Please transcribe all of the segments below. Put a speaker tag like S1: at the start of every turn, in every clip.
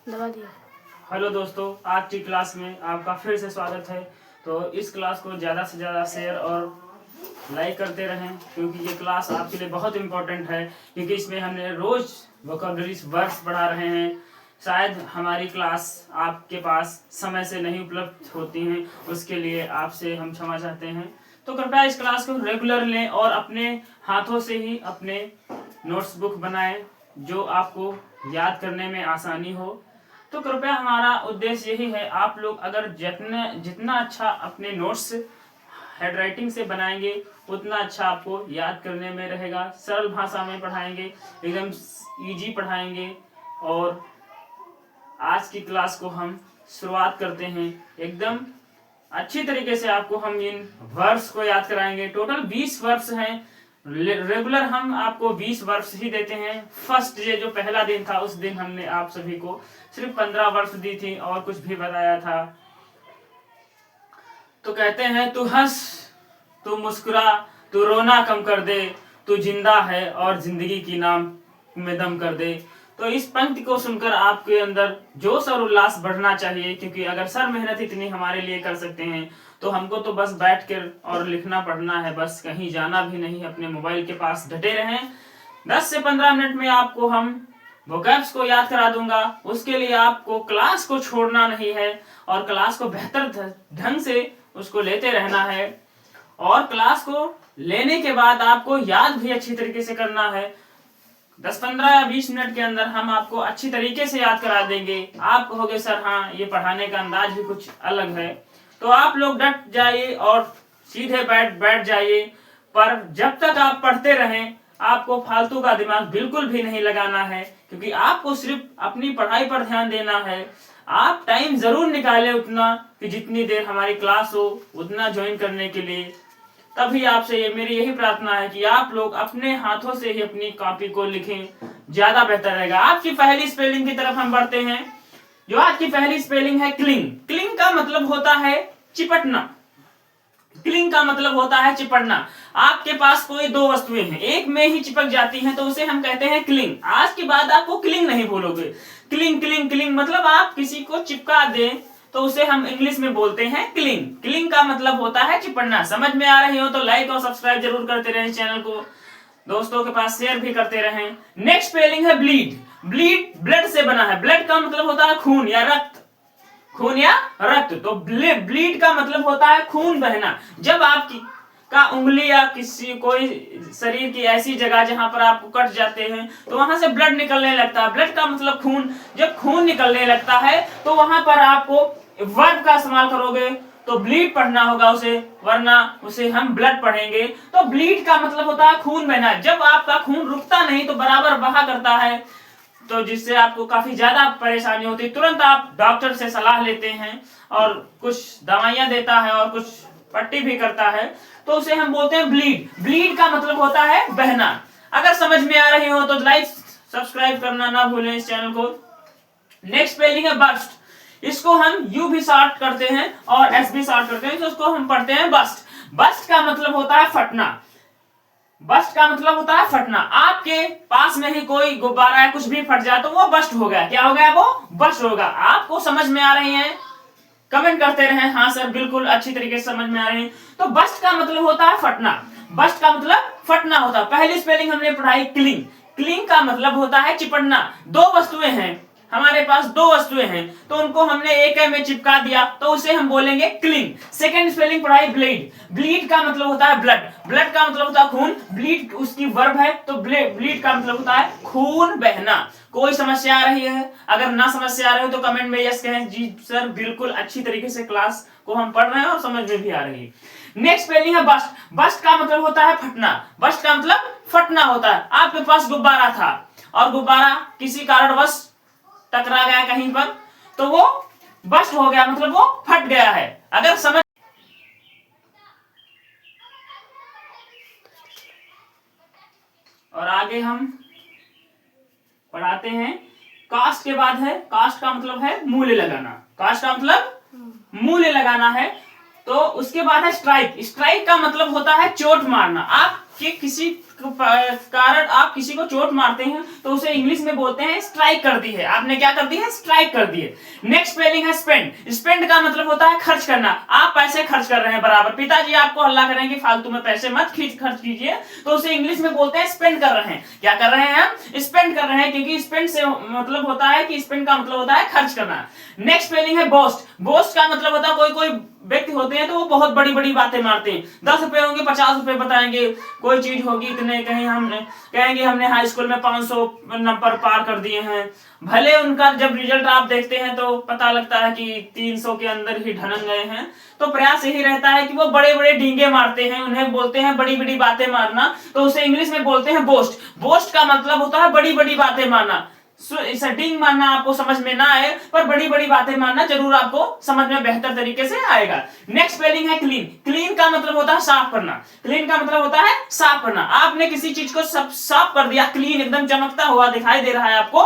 S1: दबा दिया।
S2: हेलो दोस्तों, आज की क्लास में आपका फिर से स्वागत है। तो इस क्लास को ज़्यादा से ज़्यादा शेयर और लाइक करते रहें, क्योंकि ये क्लास आपके लिए बहुत इम्पोर्टेंट है। क्योंकि इसमें हमने रोज़ वोकैबुलरी वर्ड्स पढ़ा रहे हैं। शायद हमारी क्लास आपके पास समय से नहीं उपलब्ध होती हैं, उसके लिए आपसे हम क्षमा चाहते हैं। तो कृपया इस क्लास को रेगुलर लें और अपने हाथों से ही अपने नोट्स बुक बनाएं, जो आपको याद करने में आसानी हो। तो कृपया हमारा उद्देश्य यही है, आप लोग अगर जितना अच्छा अपने नोट्स हैंड राइटिंग से बनाएंगे उतना अच्छा आपको याद करने में रहेगा। सरल भाषा में पढ़ाएंगे, एकदम इजी पढ़ाएंगे। और आज की क्लास को हम शुरुआत करते हैं। एकदम अच्छी तरीके से आपको हम इन वर्ड्स को याद कराएंगे। टोटल 20 वर्ड्स हैं। रेगुलर हम आपको 20 वर्ड्स ही देते हैं। फर्स्ट ये जो पहला दिन था, उस दिन हमने आप सभी को सिर्फ 15 वर्ड्स दी थी और कुछ भी बताया था। तो कहते हैं, तू हंस, तू मुस्कुरा, तू रोना कम कर दे, तू जिंदा है और जिंदगी की नाम में दम कर दे। तो इस पंक्ति को सुनकर आपके अंदर जोश और उल्लास बढ़ना चाहिए, क्योंकि अगर सर मेहनत इतनी हमारे लिए कर सकते हैं तो हमको तो बस बैठ कर और लिखना पढ़ना है, बस कहीं जाना भी नहीं। अपने मोबाइल के पास डटे रहें। 10 से 15 मिनट में आपको हम वोकैब्स को याद करा दूंगा। उसके लिए आपको क्लास को छोड़ना नहीं है और क्लास को बेहतर ढंग से उसको लेते रहना है। और क्लास को लेने के बाद आपको याद भी अच्छी तरीके से करना है। 10, 15 या 20 मिनट के अंदर हम आपको अच्छी तरीके से याद करा देंगे। आप कहोगे सर हाँ, ये पढ़ाने का अंदाज भी कुछ अलग है। तो आप लोग डट जाइए और सीधे बैठ जाइए। पर जब तक आप पढ़ते रहें, आपको फालतू का दिमाग बिल्कुल भी नहीं लगाना है, क्योंकि आपको सिर्फ अपनी पढ़ाई पर ध्यान देना है। आप टाइम जरूर निकालें उतना कि जितनी देर हमारी क्लास हो उतना ज्वाइन करने के लिए। तभी आपसे ये मेरी यही प्रार्थना है कि आप लोग अपने हाथों से ही अपनी कॉपी को लिखें, ज्यादा बेहतर रहेगा। आज की पहली स्पेलिंग की तरफ हम बढ़ते हैं। जो आज की पहली स्पेलिंग है क्लिंग। क्लिंग का मतलब होता है चिपटना। क्लिंग का मतलब होता है चिपटना। आपके पास कोई दो वस्तुएं हैं, एक में ही चिपक जाती हैं, तो उसे हम कहते हैं क्लिंग। आज के बाद आपको क्लिंग नहीं बोलोगे। क्लिंग क्लिंग क्लिंग मतलब आप किसी को चिपका दें तो उसे हम इंग्लिश में बोलते हैं क्लिंग। क्लिंग का मतलब होता है चिपटना। समझ में आ रही हो तो लाइक और सब्सक्राइब जरूर करते रहें, चैनल को दोस्तों के पास शेयर भी करते रहें। नेक्स्ट स्पेलिंग है ब्लीड। ब्लीड ब्लड से बना है। ब्लड का मतलब होता है खून या रक्त। खून या रक्त। तो ब्लीड का मतलब होता है खून बहना। जब आपकी का उंगली या किसी कोई शरीर की ऐसी जगह जहां पर आपको कट जाते हैं तो वहां से ब्लड निकलने लगता है। ब्लड का मतलब खून। जब खून निकलने लगता है तो वहां पर आपको वर्ब का इस्तेमाल करोगे तो ब्लीड पढ़ना होगा उसे, वरना उसे हम ब्लड पढ़ेंगे। तो ब्लीड का मतलब होता है खून बहना। जब आपका खून रुकता नहीं तो बराबर बहा करता है, तो जिससे आपको काफी ज्यादा परेशानी होती है। तुरंत आप डॉक्टर से सलाह लेते हैं और कुछ दवाइयां देता है और कुछ पट्टी भी करता है, तो उसे हम बोलते हैं ब्लीड। ब्लीड का मतलब होता है बहना। अगर समझ में आ रही हो तो लाइक सब्सक्राइब करना ना भूलें इस चैनल को। नेक्स्ट स्पेलिंग है बस्ट। इसको हम यू भी शॉर्ट करते हैं और एस भी शॉर्ट करते हैं, तो उसको हम पढ़ते हैं बस्ट। बस्ट का मतलब होता है फटना। बस्ट का मतलब होता है फटना। आपके पास में ही कोई गुब्बारा है, कुछ भी फट जाए तो वो बस्ट हो गया। क्या हो गया? वो बस्ट होगा। आपको समझ में आ रही है? कमेंट करते रहें हाँ सर बिल्कुल अच्छी तरीके से समझ में आ रही है। तो बस्ट का मतलब होता है फटना। बस्ट का मतलब फटना होता है। पहली स्पेलिंग हमने पढ़ाई क्लिंग। क्लिंग का मतलब होता है चिपटना। दो वस्तुएं हैं हमारे पास, दो वस्तुएं हैं तो उनको हमने एक में चिपका दिया तो उसे हम बोलेंगे क्लिंग। सेकंड स्पेलिंग पढ़ाई ब्लीड। ब्लीड का मतलब होता है ब्लड। ब्लड का मतलब होता है खून। ब्लीड उसकी वर्ब है तो ब्लीड का मतलब होता है खून बहना। कोई समस्या आ रही है? अगर ना समस्या आ रही हो तो कमेंट में यस कहें, जी सर बिल्कुल अच्छी तरीके से क्लास को हम पढ़ रहे हैं और समझ में भी आ रही है। नेक्स्ट स्पेलिंग है बस्ट। बस्ट का मतलब होता है फटना। बस्ट का मतलब फटना होता है। आपके पास गुब्बारा था और गुब्बारा किसी कारणवश टकरा गया कहीं पर तो वो बस्ट हो गया, मतलब वो फट गया है। अगर समझ और आगे हम पढ़ाते हैं। कास्ट के बाद है, कास्ट का मतलब है मूल्य लगाना। कास्ट का मतलब मूल्य लगाना है। तो उसके बाद है स्ट्राइक। स्ट्राइक का मतलब होता है चोट मारना। आपके किसी कारण आप किसी को चोट मारते हैं तो उसे इंग्लिश में बोलते हैं स्ट्राइक कर दी है, आपने क्या कर दी है, स्ट्राइक कर दी है। नेक्स्ट स्पेलिंग है स्पेंड। स्पेंड का मतलब होता है खर्च करना, आप पैसे खर्च कर रहे हैं बराबर, पिताजी आपको हल्ला कर रहे हैं कि फालतू में पैसे मत खर्च कीजिए, तो उसे इंग्लिश में बोलते हैं स्पेंड कर रहे हैं। क्या कर रहे हैं हम, स्पेंड कर रहे हैं, क्योंकि स्पेंड से मतलब होता है कि स्पेंड का मतलब होता है खर्च करना। नेक्स्ट स्पेलिंग है बोस्ट। बोस्ट का मतलब होता है कोई कोई व्यक्ति होते हैं तो वो बहुत बड़ी बड़ी बातें मारते हैं, 10 रुपए होंगे 50 रुपए बताएंगे, कोई चीज होगी इतने, कहीं हमने कहेंगे हमने हाई स्कूल में 500 नंबर पार कर दिए हैं, भले उनका जब रिजल्ट आप देखते हैं तो पता लगता है कि 300 के अंदर ही ढलन गए हैं। तो प्रयास यही रहता है कि वो बड़े बड़े डींगे मारते हैं, उन्हें बोलते हैं बड़ी बड़ी बातें मारना, तो उसे इंग्लिश में बोलते हैं बोस्ट। बोस्ट का मतलब होता है बड़ी बड़ी बातें मारना। डींग मारना आपको समझ में ना आए, पर बड़ी बड़ी बातें मारना जरूर आपको समझ में बेहतर तरीके से आएगा। नेक्स्ट स्पेलिंग है क्लीन। क्लीन का मतलब होता है साफ करना। क्लीन का मतलब होता है साफ करना, आपने किसी चीज को सब साफ कर दिया, क्लीन एकदम चमकता हुआ दिखाई दे रहा है आपको,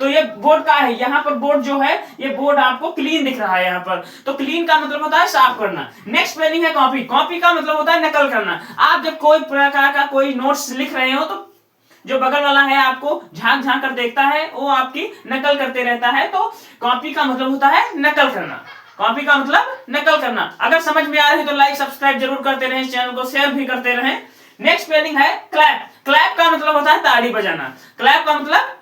S2: तो ये बोर्ड का है, यहाँ पर बोर्ड जो है ये बोर्ड आपको क्लीन दिख रहा है यहाँ पर, तो क्लीन का मतलब होता है साफ करना। नेक्स्ट स्पेलिंग है कॉपी। कॉपी का मतलब होता है नकल करना, आप जब कोई प्रकार का कोई नोट्स लिख रहे हो तो जो बगल वाला है आपको झांक झांक कर देखता है, वो आपकी नकल करते रहता है, तो कॉपी का मतलब होता है नकल करना। कॉपी का मतलब नकल करना। अगर समझ में आ रही है तो लाइक सब्सक्राइब जरूर करते रहें, चैनल को शेयर भी करते रहें। नेक्स्ट स्पेलिंग है क्लैप। क्लैप का मतलब होता है ताली बजाना। क्लैप का मतलब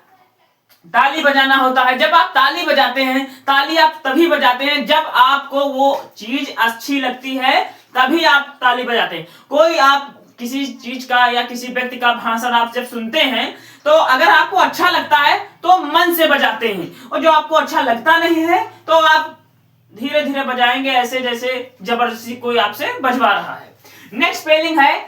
S2: ताली बजाना होता है। जब आप ताली बजाते हैं, ताली आप तभी बजाते हैं जब आपको वो चीज अच्छी लगती है, तभी आप ताली बजाते हैं। कोई आप किसी चीज का या किसी व्यक्ति का भाषण आप जब सुनते हैं तो अगर आपको अच्छा लगता है तो मन से बजाते हैं, और जो आपको अच्छा लगता नहीं है तो आप धीरे धीरे बजाएंगे, ऐसे जैसे जबरदस्ती कोई आपसे बजवा रहा है। नेक्स्ट स्पेलिंग है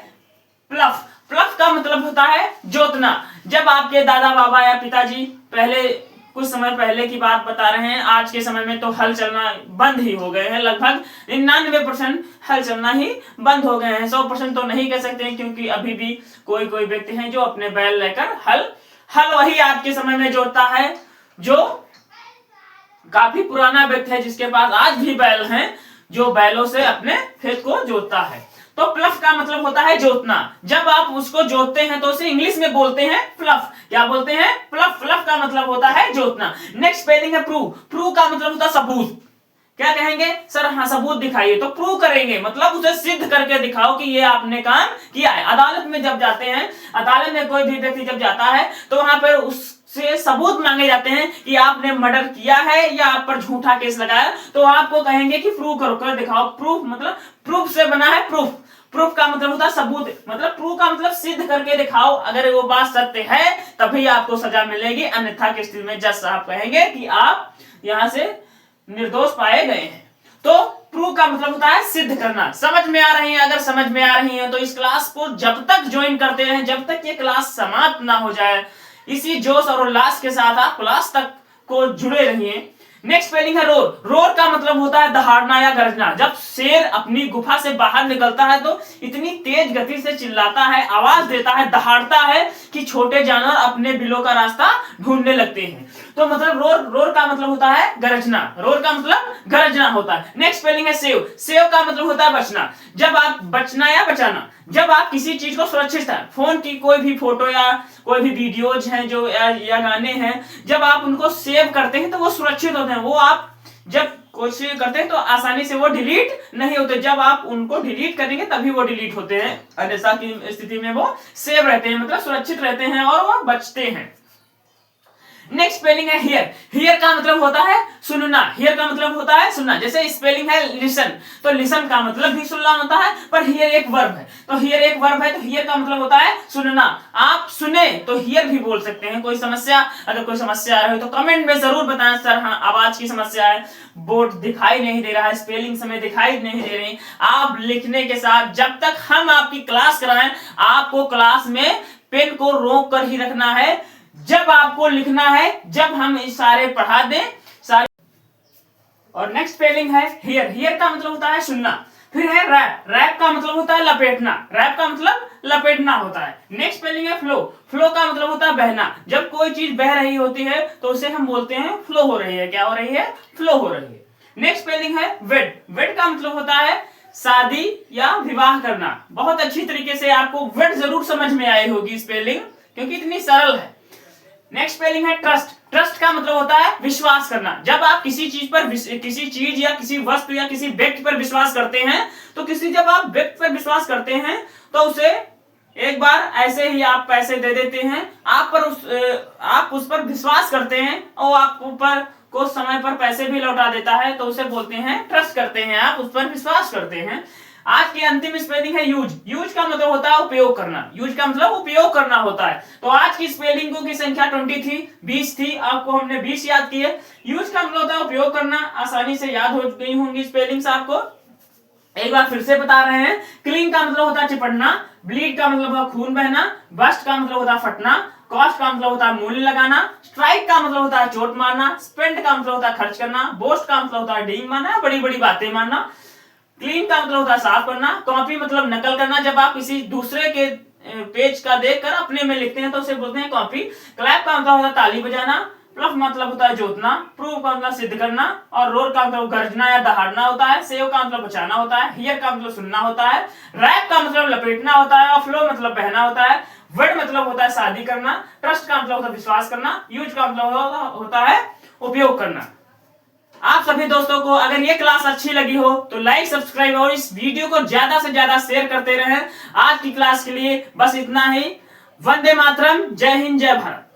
S2: प्लफ। प्लफ का मतलब होता है जोतना। जब आपके दादा बाबा या पिताजी, पहले कुछ समय पहले की बात बता रहे हैं, आज के समय में तो हल चलना बंद ही हो गए हैं, लगभग 99% हल चलना ही बंद हो गए हैं। 100% तो नहीं कह सकते हैं, क्योंकि अभी भी कोई कोई व्यक्ति हैं जो अपने बैल लेकर हल वही आज के समय में जोतता है, जो काफी पुराना व्यक्ति है जिसके पास आज भी बैल हैं, जो बैलों से अपने खेत को जोतता है। तो प्लफ का मतलब होता है जोतना। जब आप उसको जोतते हैं तो उसे इंग्लिश में बोलते हैं प्लफ। क्या बोलते हैं, प्लफ। प्लफ का मतलब होता है जोतना। नेक्स्ट स्पेलिंग है प्रूव। प्रूव का मतलब होता है सबूत। क्या कहेंगे, सर हाँ सबूत दिखाइए, तो प्रूव करेंगे, मतलब उसे सिद्ध करके दिखाओ कि ये आपने काम किया है। अदालत में जब जाते हैं, अदालत में कोई भी व्यक्ति जब जाता है तो वहां पर उससे सबूत मांगे जाते हैं कि आपने मर्डर किया है या आप पर झूठा केस लगाया, तो आपको कहेंगे कि प्रूव करो, कर दिखाओ। प्रूफ मतलब प्रूफ से बना है प्रूफ। प्रूफ का मतलब होता है सबूत, मतलब प्रूफ का मतलब सिद्ध करके दिखाओ, अगर वो बात सत्य है तभी आपको सजा मिलेगी, अन्यथा की स्थिति में जज साहब कहेंगे कि आप यहां से निर्दोष पाए गए हैं। तो प्रूव का मतलब होता है सिद्ध करना। समझ में आ रही है? अगर समझ में आ रही है तो इस क्लास को जब तक ज्वाइन करते रहें, जब तक ये क्लास समाप्त ना हो जाए, इसी जोश और उल्लास के साथ आप क्लास तक को जुड़े रहिए। नेक्स्ट स्पेलिंग है रोर। रोर का मतलब होता है दहाड़ना या गरजना। जब शेर अपनी गुफा से बाहर निकलता है तो इतनी तेज गति से चिल्लाता है, आवाज देता है, दहाड़ता है कि छोटे जानवर अपने बिलों का रास्ता ढूंढने लगते हैं। तो मतलब रोर का मतलब होता है गरजना। रोर का मतलब गरजना होता है। नेक्स्ट स्पेलिंग है सेव। सेव का मतलब होता है बचना। जब आप बचना या बचाना, जब आप किसी चीज को सुरक्षित है, फोन की कोई भी फोटो या कोई भी वीडियोज हैं जो या गाने हैं, जब आप उनको सेव करते हैं तो वो सुरक्षित होते हैं। वो आप जब कोशिश करते हैं तो आसानी से वो डिलीट नहीं होते। जब आप उनको डिलीट करेंगे तभी वो डिलीट होते हैं, अन्यथा की स्थिति में वो सेव रहते हैं, मतलब सुरक्षित रहते हैं और वो बचते हैं। नेक्स्ट स्पेलिंग है हियर। हियर का मतलब होता है सुनना। हियर का मतलब होता है सुनना। जैसे स्पेलिंग है लिसन, तो लिसन का मतलब भी सुनना होता है, पर हियर एक वर्ब है, तो हियर एक वर्ब है, तो हियर का मतलब होता है सुनना। आप सुने तो हियर भी बोल सकते हैं। कोई समस्या, अगर कोई समस्या आ रही हो तो कमेंट में जरूर बताएं, सर हाँ आवाज की समस्या है, बोर्ड दिखाई नहीं दे रहा है, स्पेलिंग समय दिखाई नहीं दे रही। आप लिखने के साथ जब तक हम आपकी क्लास कराएं, आपको क्लास में पेन को रोक कर ही रखना है। जब आपको लिखना है, जब हम सारे पढ़ा दें सारे। और नेक्स्ट स्पेलिंग है हियर। हियर का मतलब होता है सुनना। फिर है रैप। रैप का मतलब होता है लपेटना। रैप का मतलब लपेटना होता है। नेक्स्ट स्पेलिंग है फ्लो। फ्लो का मतलब होता है बहना। जब कोई चीज बह रही होती है तो उसे हम बोलते हैं फ्लो हो रही है। क्या हो रही है? फ्लो हो रही है। नेक्स्ट स्पेलिंग है वेट। वेट का मतलब होता है शादी या विवाह करना। बहुत अच्छी तरीके से आपको वर्ड जरूर समझ में आई होगी स्पेलिंग, क्योंकि इतनी सरल है। नेक्स्ट स्पेलिंग है ट्रस्ट। ट्रस्ट का मतलब होता है विश्वास करना। जब आप किसी चीज पर, किसी चीज या किसी वस्तु या किसी व्यक्ति पर विश्वास करते हैं, तो जब आप व्यक्ति पर विश्वास करते हैं तो उसे एक बार ऐसे ही आप पैसे दे देते हैं, आप उस पर विश्वास करते हैं और आप ऊपर को समय पर पैसे भी लौटा देता है, तो उसे बोलते हैं ट्रस्ट करते हैं, आप उस पर विश्वास करते हैं। आज की अंतिम स्पेलिंग है यूज। यूज का मतलब होता है उपयोग करना। यूज का मतलब उपयोग करना होता है। तो आज की स्पेलिंगों की संख्या 20 थी, 20 थी, आपको हमने 20 याद की है। यूज का मतलब होता है उपयोग करना। आसानी से याद हो गई होंगी स्पेलिंग्स आपको, एक बार फिर से बता रहे हैं। क्लिंग का मतलब होता है चिपटना, ब्लीड का मतलब होता है खून बहना, बस्ट का मतलब होता है फटना, कॉस्ट का मतलब होता है मूल्य लगाना, स्ट्राइक का मतलब होता है चोट मारना, स्पेंड का मतलब होता है खर्च करना, बोस्ट का मतलब होता है डींग मारना, बड़ी बड़ी बातें मानना, क्लीन का मतलब होता है साफ करना, कॉपी मतलब नकल करना। जब आप किसी दूसरे के पेज का देखकर अपने में लिखते हैं तो उसे बोलते हैं कॉपी। क्लैप का मतलब होता है ताली बजाना, प्लफ मतलब होता है जोतना, प्रूव का मतलब सिद्ध करना, और रोर का मतलब गर्जना या दहाड़ना होता है, सेव का मतलब बचाना होता है, हियर का मतलब सुनना होता है, रैप का मतलब लपेटना होता है, और फ्लो मतलब बहना होता है, वर्ड मतलब होता है शादी करना, ट्रस्ट का मतलब होता है विश्वास करना, यूज का मतलब होता है उपयोग करना। आप सभी दोस्तों को अगर ये क्लास अच्छी लगी हो तो लाइक, सब्सक्राइब और इस वीडियो को ज्यादा से ज्यादा शेयर करते रहें। आज की क्लास के लिए बस इतना ही। वंदे मातरम। जय हिंद, जय भारत।